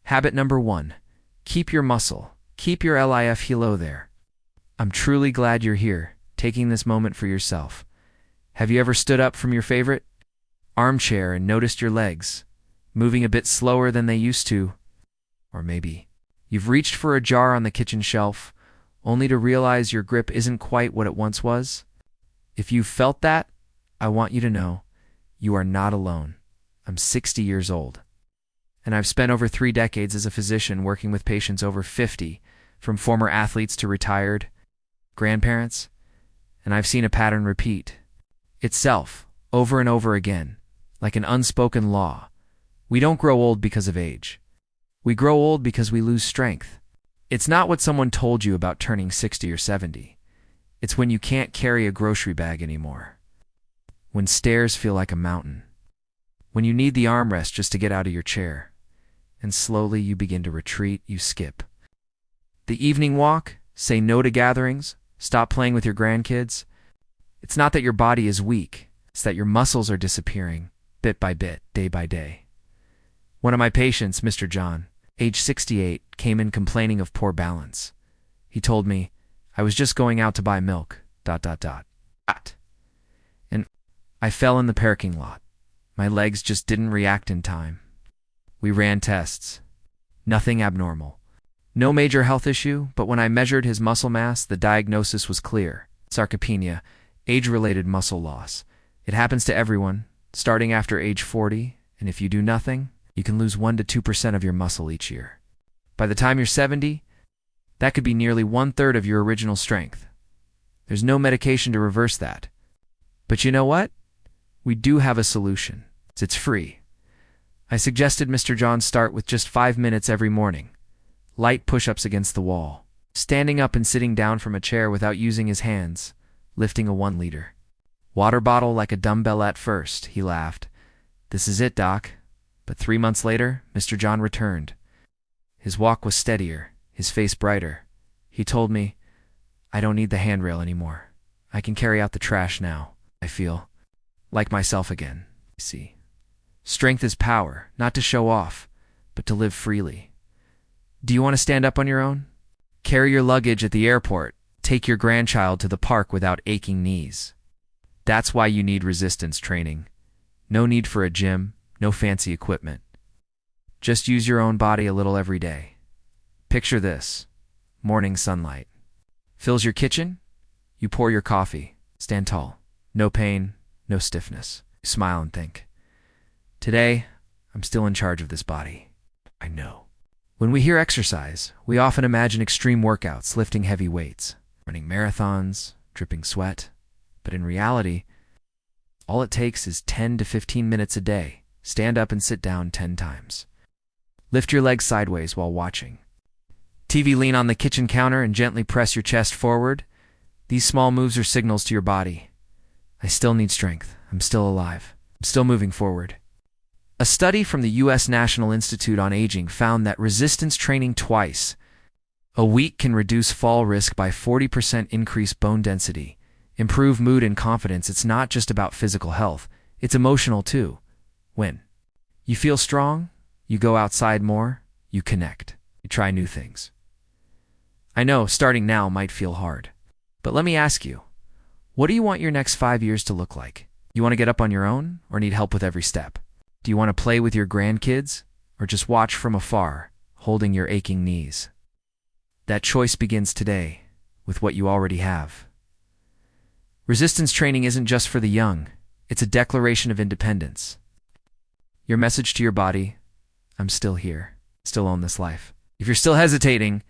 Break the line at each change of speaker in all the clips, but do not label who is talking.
Habit number 1. Keep your muscle. Keep your LIF low there. I'm truly glad you're here, taking this moment for yourself. Have you ever stood up from your favorite armchair and noticed your legs moving a bit slower than they used to? Or maybe you've reached for a jar on the kitchen shelf, only to realize your grip isn't quite what it once was? If you've felt that, I want you to know you are not alone. I'm 60 years old, and I've spent over 3 decades as a physician working with patients over 50, from former athletes to retired grandparents, and I've seen a pattern repeat itself over and over again, like an unspoken law. We don't grow old because of age. We grow old because we lose strength. It's not what someone told you about turning 60 or 70. It's when you can't carry a grocery bag anymore. When stairs feel like a mountain. When you need the armrest just to get out of your chair. And slowly you begin to retreat, you skip the evening walk, say no to gatherings, stop playing with your grandkids. It's not that your body is weak, it's that your muscles are disappearing, bit by bit, day by day. One of my patients, Mr. John, age 68, came in complaining of poor balance. He told me, I was just going out to buy milk, ... And I fell in the parking lot. My legs just didn't react in time. We ran tests. Nothing abnormal. No major health issue, but when I measured his muscle mass, the diagnosis was clear. Sarcopenia, age-related muscle loss. It happens to everyone, starting after age 40, and if you do nothing, you can lose 1 to 2% of your muscle each year. By the time you're 70, that could be nearly 1/3 of your original strength. There's no medication to reverse that. But you know what? We do have a solution. It's free. I suggested Mr. John start with just 5 minutes every morning. Light push-ups against the wall. Standing up and sitting down from a chair without using his hands. Lifting a 1-liter water bottle like a dumbbell at first, he laughed. This is it, Doc. But 3 months later, Mr. John returned. His walk was steadier, his face brighter. He told me, I don't need the handrail anymore. I can carry out the trash now. I feel like myself again. See, strength is power, not to show off, but to live freely. Do you want to stand up on your own? Carry your luggage at the airport. Take your grandchild to the park without aching knees. That's why you need resistance training. No need for a gym, no fancy equipment. Just use your own body a little every day. Picture this. Morning sunlight fills your kitchen. You pour your coffee. Stand tall. No pain, no stiffness. Smile and think, today, I'm still in charge of this body. I know. When we hear exercise, we often imagine extreme workouts, lifting heavy weights, running marathons, dripping sweat. But in reality, all it takes is 10 to 15 minutes a day. Stand up and sit down 10 times. Lift your legs sideways while watching TV. Lean on the kitchen counter and gently press your chest forward. These small moves are signals to your body. I still need strength. I'm still alive. I'm still moving forward. A study from the U.S. National Institute on Aging found that resistance training twice a week can reduce fall risk by 40%, increase bone density, improve mood and confidence. It's not just about physical health. It's emotional too. When you feel strong, you go outside more, you connect, you try new things. I know starting now might feel hard, but let me ask you, what do you want your next 5 years to look like? You want to get up on your own or need help with every step? Do you want to play with your grandkids or just watch from afar, holding your aching knees? That choice begins today with what you already have. Resistance training isn't just for the young. It's a declaration of independence. Your message to your body, I'm still here, still own this life. If you're still hesitating,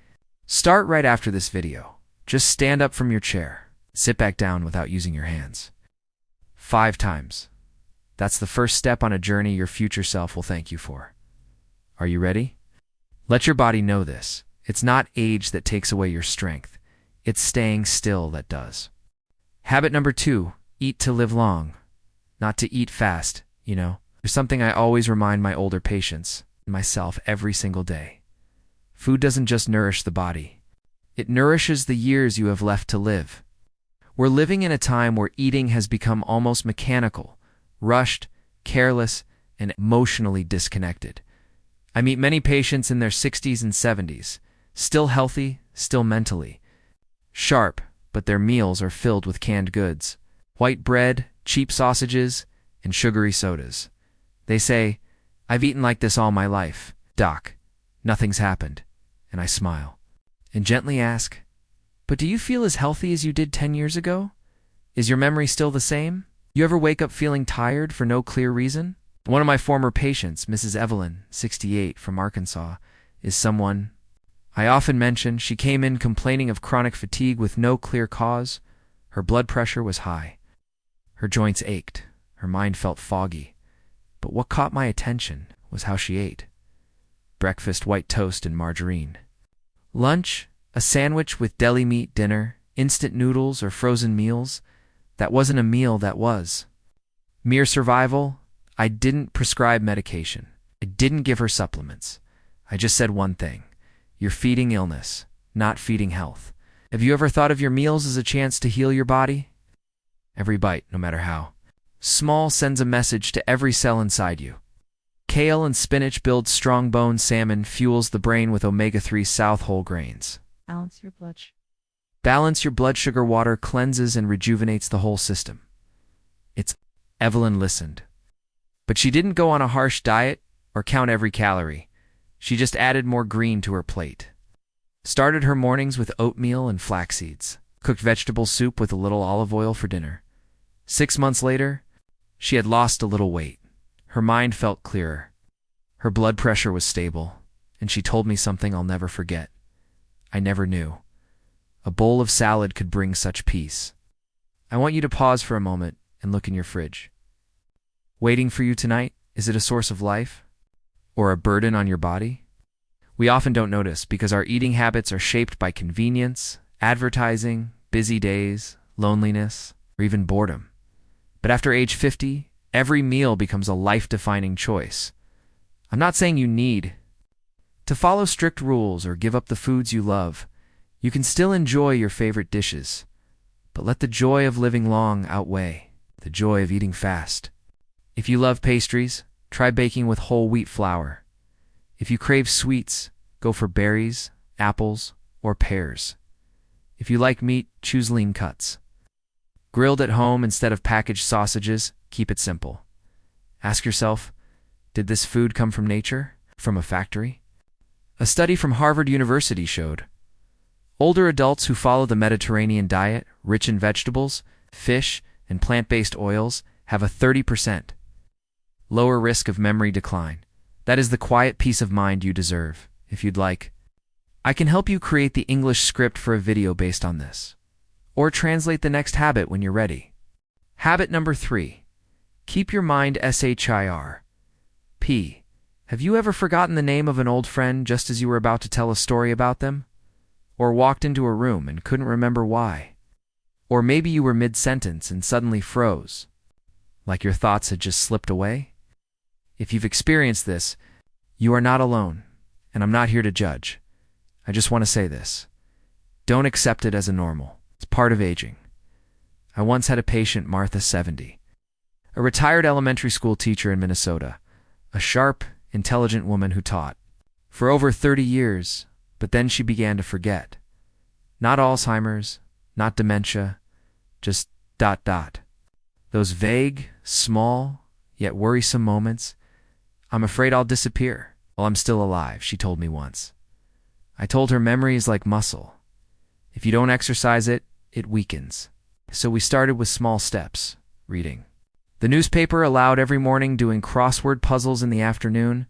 start right after this video. Just stand up from your chair. Sit back down without using your hands. 5 times. That's the first step on a journey your future self will thank you for. Are you ready? Let your body know this. It's not age that takes away your strength. It's staying still that does. Habit number 2, eat to live long. Not to eat fast, you know. There's something I always remind my older patients, and myself every single day. Food doesn't just nourish the body. It nourishes the years you have left to live. We're living in a time where eating has become almost mechanical, rushed, careless, and emotionally disconnected. I meet many patients in their 60s and 70s, still healthy, still mentally sharp, but their meals are filled with canned goods, white bread, cheap sausages, and sugary sodas. They say, "I've eaten like this all my life, Doc. Nothing's happened." And I smile and gently ask, "But do you feel as healthy as you did 10 years ago? Is your memory still the same? You ever wake up feeling tired for no clear reason?" One of my former patients, Mrs. Evelyn, 68, from Arkansas, is someone I often mention. She came in complaining of chronic fatigue with no clear cause. Her blood pressure was high. Her joints ached. Her mind felt foggy. But what caught my attention was how she ate. Breakfast, white toast and margarine. Lunch, a sandwich with deli meat. Dinner, instant noodles or frozen meals. That wasn't a meal, that was mere survival. I didn't prescribe medication. I didn't give her supplements. I just said one thing: you're feeding illness, not feeding health. Have you ever thought of your meals as a chance to heal your body? Every bite, no matter how small, sends a message to every cell inside you. Kale and spinach build strong bones. Salmon fuels the brain with omega-3 South whole grains. Balance your blood sugar. Water cleanses and rejuvenates the whole system. Evelyn listened. But she didn't go on a harsh diet or count every calorie. She just added more green to her plate. Started her mornings with oatmeal and flax seeds. Cooked vegetable soup with a little olive oil for dinner. 6 months later, she had lost a little weight. Her mind felt clearer. Her blood pressure was stable, and she told me something I'll never forget. I never knew a bowl of salad could bring such peace. I want you to pause for a moment and look in your fridge. Waiting for you tonight, is it a source of life or a burden on your body? We often don't notice because our eating habits are shaped by convenience, advertising, busy days, loneliness, or even boredom. But after age 50, every meal becomes a life-defining choice. I'm not saying you need to follow strict rules or give up the foods you love. You can still enjoy your favorite dishes, but let the joy of living long outweigh the joy of eating fast. If you love pastries, try baking with whole wheat flour. If you crave sweets, go for berries, apples, or pears. If you like meat, choose lean cuts. Grilled at home instead of packaged sausages, keep it simple. Ask yourself, did this food come from nature, from a factory? A study from Harvard University showed older adults who follow the Mediterranean diet, rich in vegetables, fish, and plant-based oils, have a 30% lower risk of memory decline. That is the quiet peace of mind you deserve. If you'd like, I can help you create the English script for a video based on this, or translate the next habit when you're ready. Habit number 3. Keep your mind sharp. Have you ever forgotten the name of an old friend just as you were about to tell a story about them? Or walked into a room and couldn't remember why? Or maybe you were mid-sentence and suddenly froze, like your thoughts had just slipped away? If you've experienced this, you are not alone, and I'm not here to judge. I just want to say this: don't accept it as a normal. It's part of aging. I once had a patient, Martha, 70, a retired elementary school teacher in Minnesota, a sharp, intelligent woman who taught for over 30 years, but then she began to forget. Not Alzheimer's, not dementia, just ... Those vague, small, yet worrisome moments. "I'm afraid I'll disappear while I'm still alive," she told me once. I told her memory is like muscle. If you don't exercise it, it weakens. So we started with small steps: reading the newspaper aloud every morning, doing crossword puzzles in the afternoon,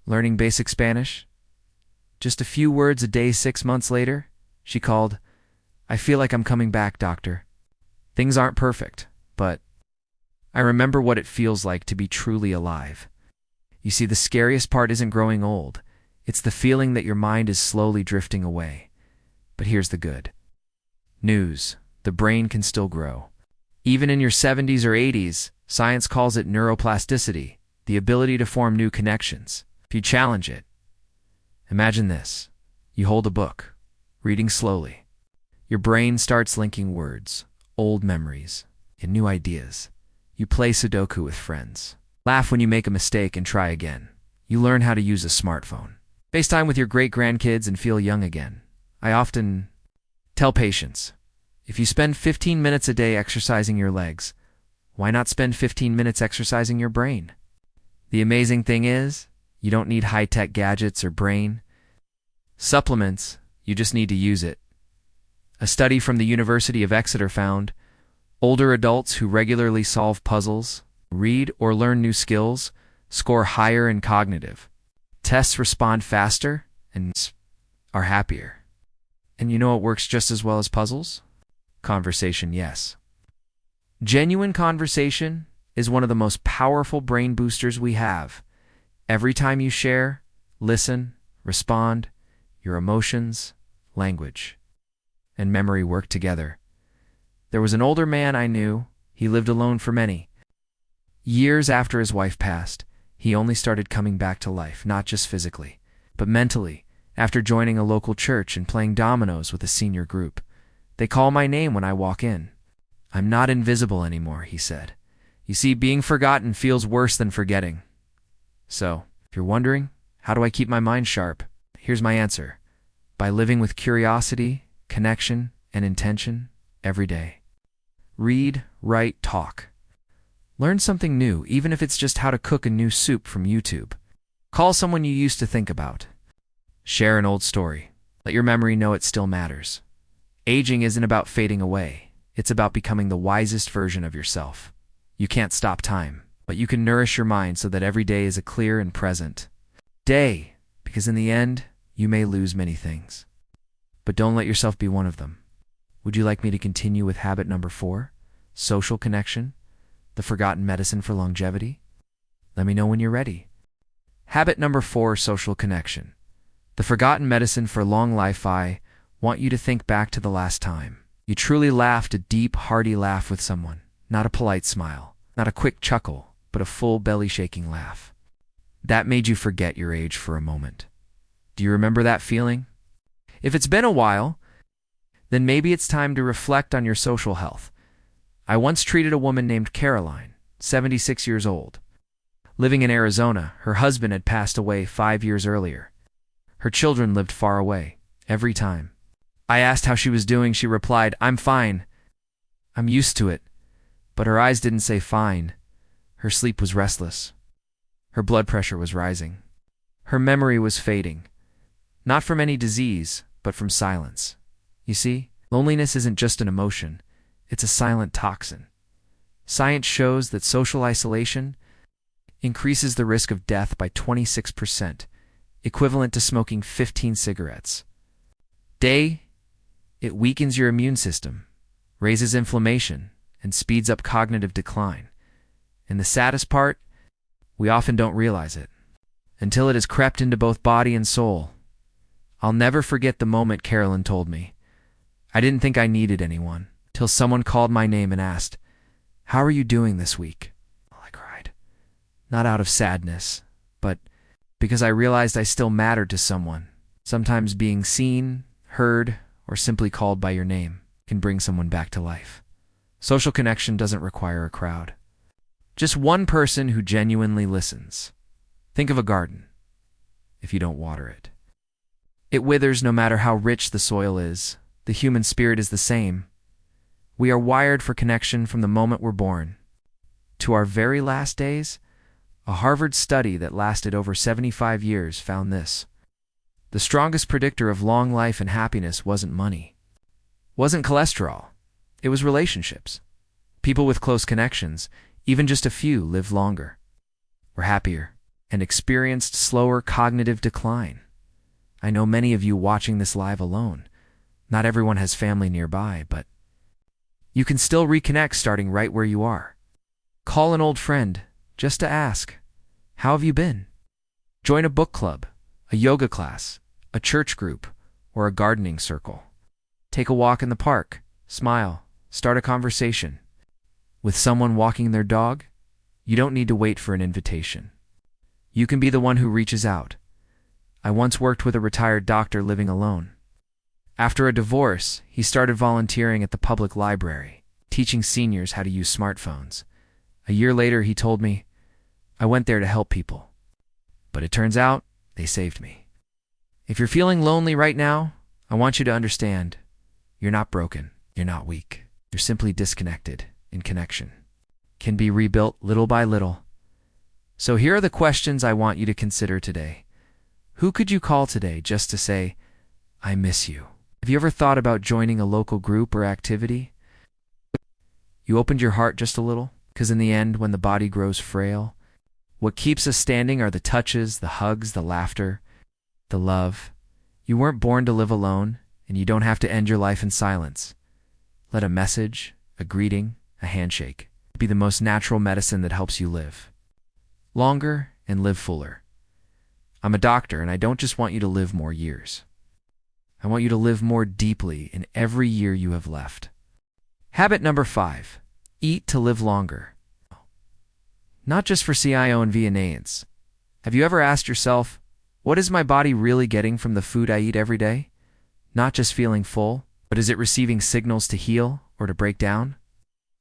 learning basic Spanish. Just a few words a day. 6 months later, she called, "I feel like I'm coming back, doctor. Things aren't perfect, but I remember what it feels like to be truly alive." You see, the scariest part isn't growing old. It's the feeling that your mind is slowly drifting away. But here's the good news: the brain can still grow. Even in your 70s or 80s, science calls it neuroplasticity, the ability to form new connections, if you challenge it. Imagine this: you hold a book, reading slowly. Your brain starts linking words, old memories, and new ideas. You play Sudoku with friends. Laugh when you make a mistake and try again. You learn how to use a smartphone. FaceTime with your great-grandkids and feel young again. I often tell patients, if you spend 15 minutes a day exercising your legs, why not spend 15 minutes exercising your brain? The amazing thing is, you don't need high-tech gadgets or brain supplements, you just need to use it. A study from the University of Exeter found older adults who regularly solve puzzles, read or learn new skills, score higher in cognitive tests, respond faster, and are happier. And you know what works just as well as puzzles? Conversation, yes. Genuine conversation is one of the most powerful brain boosters we have. Every time you share, listen, respond, your emotions, language, and memory work together. There was an older man I knew. He lived alone for many years after his wife passed. He only started coming back to life, not just physically, but mentally, after joining a local church and playing dominoes with a senior group. They call my name when I walk in. I'm not invisible anymore, he said. You see, being forgotten feels worse than forgetting. So, if you're wondering, how do I keep my mind sharp? Here's my answer. By living with curiosity, connection, and intention every day. Read, write, talk. Learn something new, even if it's just how to cook a new soup from YouTube. Call someone you used to think about. Share an old story. Let your memory know it still matters. Aging isn't about fading away. It's about becoming the wisest version of yourself. You can't stop time, but you can nourish your mind so that every day is a clear and present day, because in the end, you may lose many things. But don't let yourself be one of them. Would you like me to continue with habit number 4, social connection, the forgotten medicine for longevity? Let me know when you're ready. Habit number 4, social connection, the forgotten medicine for long life. I want you to think back to the last time you truly laughed a deep, hearty laugh with someone. Not a polite smile, not a quick chuckle, but a full belly-shaking laugh. That made you forget your age for a moment. Do you remember that feeling? If it's been a while, then maybe it's time to reflect on your social health. I once treated a woman named Caroline, 76 years old. Living in Arizona, her husband had passed away 5 years earlier. Her children lived far away, every time I asked how she was doing, she replied, "I'm fine. I'm used to it." But her eyes didn't say fine. Her sleep was restless. Her blood pressure was rising. Her memory was fading. Not from any disease, but from silence. You see, loneliness isn't just an emotion. It's a silent toxin. Science shows that social isolation increases the risk of death by 26%, equivalent to smoking 15 cigarettes. It weakens your immune system, raises inflammation, and speeds up cognitive decline. And the saddest part, we often don't realize it until it has crept into both body and soul. I'll never forget the moment Carolyn told me, "I didn't think I needed anyone," till someone called my name and asked, "How are you doing this week?" I cried. Not out of sadness, but because I realized I still mattered to someone. Sometimes being seen, heard, or simply called by your name can bring someone back to life. Social connection doesn't require a crowd. Just one person who genuinely listens. Think of a garden. If you don't water it, it withers no matter how rich the soil is. The human spirit is the same. We are wired for connection from the moment we're born to our very last days. A Harvard study that lasted over 75 years found this. The strongest predictor of long life and happiness wasn't money, wasn't cholesterol. It was relationships. People with close connections, even just a few, lived longer, were happier, and experienced slower cognitive decline. I know many of you watching this live alone. Not everyone has family nearby, but you can still reconnect starting right where you are. Call an old friend just to ask, "How have you been?" Join a book club, a yoga class, a church group, or a gardening circle. Take a walk in the park, smile, start a conversation. With someone walking their dog, you don't need to wait for an invitation. You can be the one who reaches out. I once worked with a retired doctor living alone. After a divorce, he started volunteering at the public library, teaching seniors how to use smartphones. A year later, he told me, "I went there to help people. But it turns out they saved me. If you're feeling lonely right now, I want you to understand you're not broken. You're not weak. You're simply disconnected in connection. Can be rebuilt little by little. So here are the questions I want you to consider today. Who could you call today just to say, I miss you? Have you ever thought about joining a local group or activity? You opened your heart just a little? Because in the end, when the body grows frail, what keeps us standing are the touches, the hugs, the laughter, the love. You weren't born to live alone, and you don't have to end your life in silence. Let a message, a greeting, a handshake be the most natural medicine that helps you live longer and live fuller. I'm a doctor, and I don't just want you to live more years. I want you to live more deeply in every year you have left. Habit number 5, eat to live longer. Not just for CIO and Viennese. Have you ever asked yourself, what is my body really getting from the food I eat every day? Not just feeling full, but is it receiving signals to heal or to break down?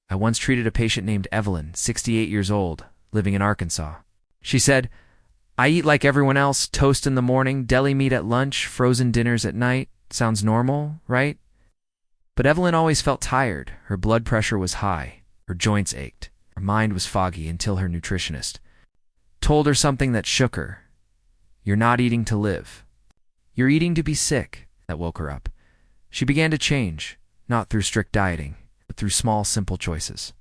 I once treated a patient named Evelyn, 68 years old, living in Arkansas. She said, I eat like everyone else, toast in the morning, deli meat at lunch, frozen dinners at night. Sounds normal, right? But Evelyn always felt tired. Her blood pressure was high. Her joints ached. Her mind was foggy until her nutritionist told her something that shook her. You're not eating to live. You're eating to be sick. That woke her up. She began to change, not through strict dieting, but through small, simple choices.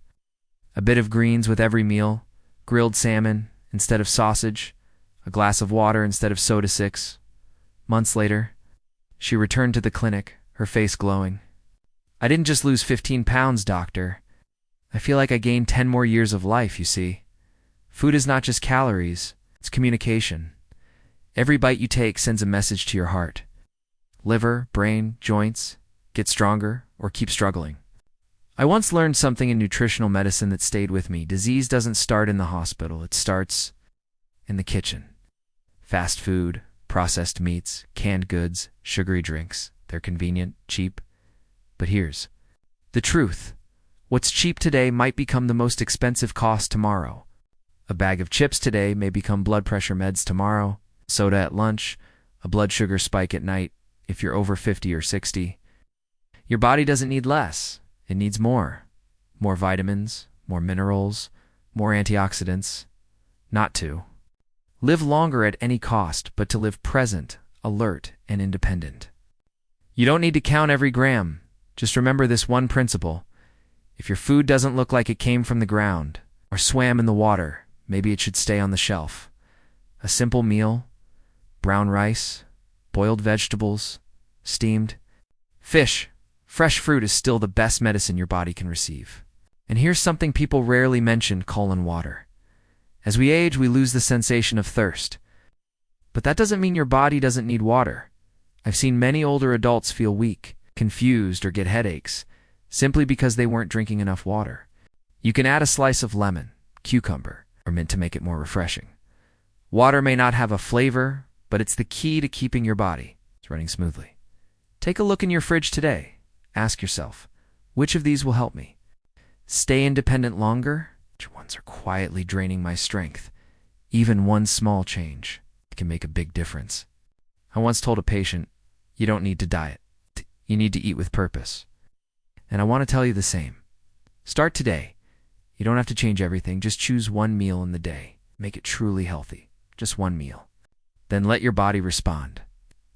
A bit of greens with every meal, grilled salmon instead of sausage, a glass of water instead of soda sticks. Months later, she returned to the clinic, her face glowing. I didn't just lose 15 pounds, doctor. I feel like I gained 10 more years of life, you see. Food is not just calories, it's communication. Every bite you take sends a message to your heart. Liver, brain, joints, get stronger or keep struggling. I once learned something in nutritional medicine that stayed with me. Disease doesn't start in the hospital, it starts in the kitchen. Fast food, processed meats, canned goods, sugary drinks. They're convenient, cheap. But here's the truth. What's cheap today might become the most expensive cost tomorrow. A bag of chips today may become blood pressure meds tomorrow, soda at lunch, a blood sugar spike at night if you're over 50 or 60. Your body doesn't need less. It needs more. More vitamins, more minerals, more antioxidants. Not to live longer at any cost, but to live present, alert, and independent. You don't need to count every gram. Just remember this one principle. If your food doesn't look like it came from the ground or swam in the water, maybe it should stay on the shelf. A simple meal, brown rice, boiled vegetables, steamed fish, fresh fruit is still the best medicine your body can receive. And here's something people rarely mention, water. As we age, we lose the sensation of thirst. But that doesn't mean your body doesn't need water. I've seen many older adults feel weak, confused, or get headaches simply because they weren't drinking enough water. You can add a slice of lemon, cucumber, or mint to make it more refreshing. Water may not have a flavor, but it's the key to keeping your body running smoothly. Take a look in your fridge today. Ask yourself, which of these will help me stay independent longer? Which ones are quietly draining my strength? Even one small change can make a big difference. I once told a patient, you don't need to diet. You need to eat with purpose. And I want to tell you the same. Start today. You don't have to change everything. Just choose one meal in the day. Make it truly healthy. Just one meal. Then let your body respond.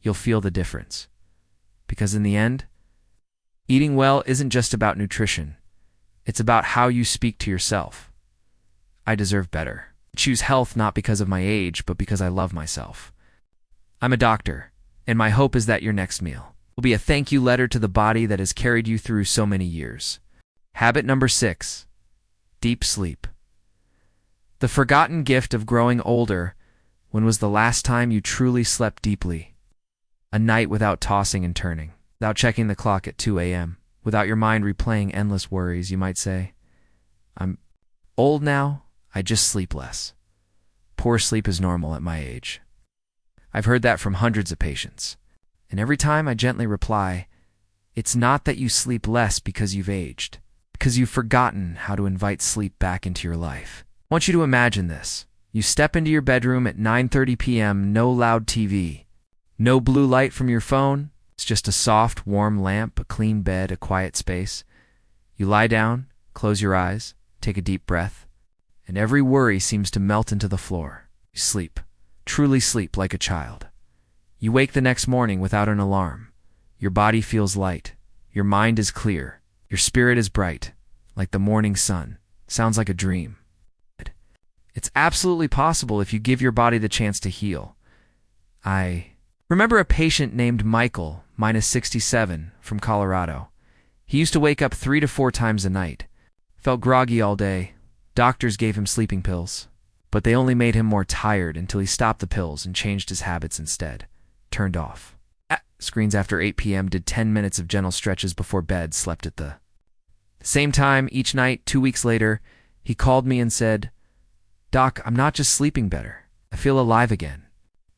You'll feel the difference. Because in the end, eating well isn't just about nutrition. It's about how you speak to yourself. I deserve better. I choose health not because of my age, but because I love myself. I'm a doctor, and my hope is that your next meal will be a thank you letter to the body that has carried you through so many years. Habit number 6, deep sleep. The forgotten gift of growing older. When was the last time you truly slept deeply? A night without tossing and turning, without checking the clock at 2 a.m., without your mind replaying endless worries. You might say, I'm old now, I just sleep less. Poor sleep is normal at my age. I've heard that from hundreds of patients. And every time I gently reply, it's not that you sleep less because you've aged, because you've forgotten how to invite sleep back into your life. I want you to imagine this. You step into your bedroom at 9:30 p.m., no loud TV, no blue light from your phone. It's just a soft, warm lamp, a clean bed, a quiet space. You lie down, close your eyes, take a deep breath, and every worry seems to melt into the floor. You sleep, truly sleep like a child. You wake the next morning without an alarm. Your body feels light. Your mind is clear. Your spirit is bright, like the morning sun. Sounds like a dream. It's absolutely possible if you give your body the chance to heal. I remember a patient named Michael, -67, from Colorado. He used to wake up 3 to 4 times a night. Felt groggy all day. Doctors gave him sleeping pills, but they only made him more tired until he stopped the pills and changed his habits instead. Turned off screens after 8 p.m., did 10 minutes of gentle stretches before bed, slept at the same time each night. 2 weeks later, he called me and said, "Doc, I'm not just sleeping better. I feel alive again."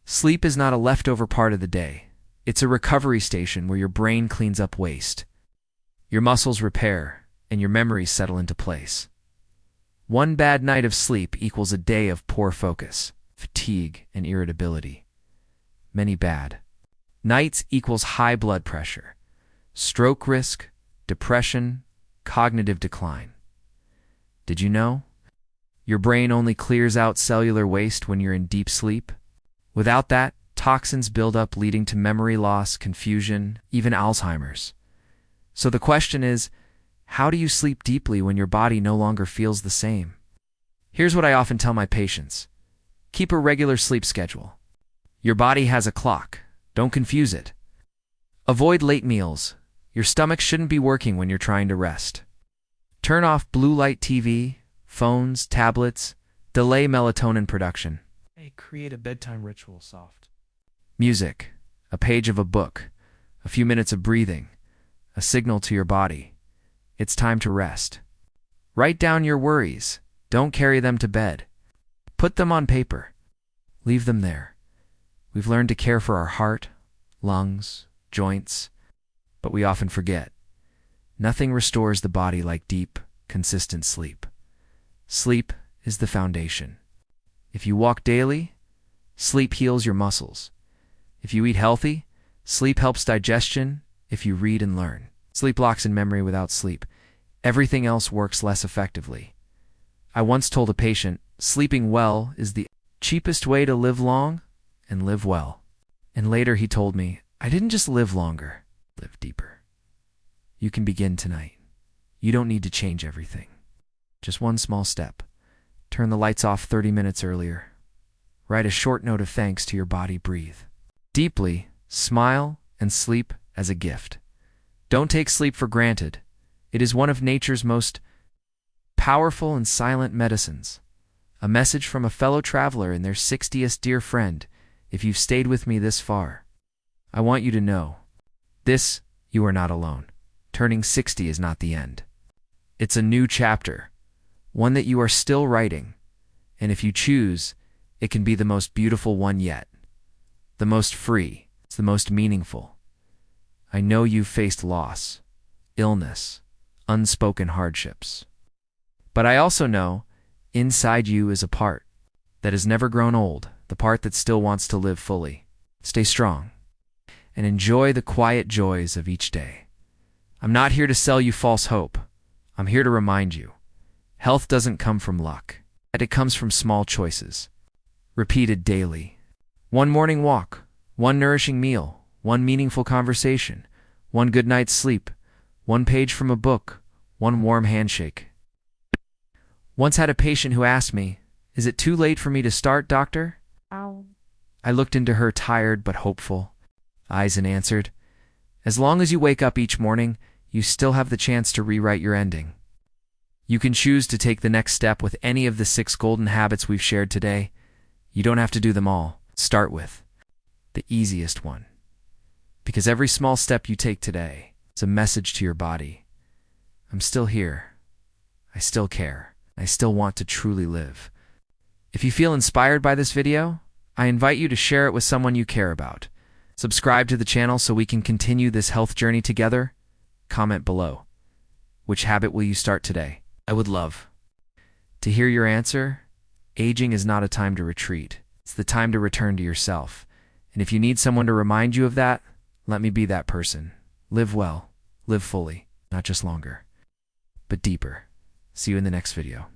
Sleep is not a leftover part of the day. It's a recovery station where your brain cleans up waste, your muscles repair, and your memories settle into place. One bad night of sleep equals a day of poor focus, fatigue, and irritability. Many bad nights equals high blood pressure, stroke risk, depression, cognitive decline. Did you know? Your brain only clears out cellular waste when you're in deep sleep. Without that, toxins build up, leading to memory loss, confusion, even Alzheimer's. So the question is, how do you sleep deeply when your body no longer feels the same? Here's what I often tell my patients. Keep a regular sleep schedule. Your body has a clock. Don't confuse it. Avoid late meals. Your stomach shouldn't be working when you're trying to rest. Turn off blue light TV, phones, tablets. Delay melatonin production.
Hey, create a bedtime ritual soft.
Music, a page of a book, a few minutes of breathing, a signal to your body. It's time to rest. Write down your worries. Don't carry them to bed. Put them on paper. Leave them there. We've learned to care for our heart, lungs, joints, but we often forget. Nothing restores the body like deep, consistent sleep. Sleep is the foundation. If you walk daily, sleep heals your muscles. If you eat healthy, sleep helps digestion. If you read and learn, sleep locks in memory. Without sleep, everything else works less effectively. I once told a patient, sleeping well is the cheapest way to live long and live well. And later he told me, I didn't just live longer, live deeper. You can begin tonight. You don't need to change everything. Just one small step. Turn the lights off 30 minutes earlier. Write a short note of thanks to your body. Breathe deeply, smile, and sleep as a gift. Don't take sleep for granted. It is one of nature's most powerful and silent medicines. A message from a fellow traveler and their 60th dear friend. If you've stayed with me this far, I want you to know this: you are not alone. Turning 60 is not the end. It's a new chapter, one that you are still writing, and if you choose, it can be the most beautiful one yet, the most free, it's the most meaningful. I know you've faced loss, illness, unspoken hardships, but I also know inside you is a part that has never grown old, the part that still wants to live fully. Stay strong and enjoy the quiet joys of each day. I'm not here to sell you false hope. I'm here to remind you. Health doesn't come from luck. It comes from small choices, repeated daily. One morning walk, one nourishing meal, one meaningful conversation, one good night's sleep, one page from a book, one warm handshake. Once had a patient who asked me, "Is it too late for me to start, doctor?" I looked into her tired but hopeful eyes and answered, "As long as you wake up each morning, you still have the chance to rewrite your ending. You can choose to take the next step with any of the 6 golden habits we've shared today. You don't have to do them all. Start with the easiest one. Because every small step you take today is a message to your body. I'm still here. I still care. I still want to truly live." If you feel inspired by this video, I invite you to share it with someone you care about. Subscribe to the channel so we can continue this health journey together. Comment below. Which habit will you start today? I would love to hear your answer. Aging is not a time to retreat. It's the time to return to yourself. And if you need someone to remind you of that, let me be that person. Live well, live fully, not just longer, but deeper. See you in the next video.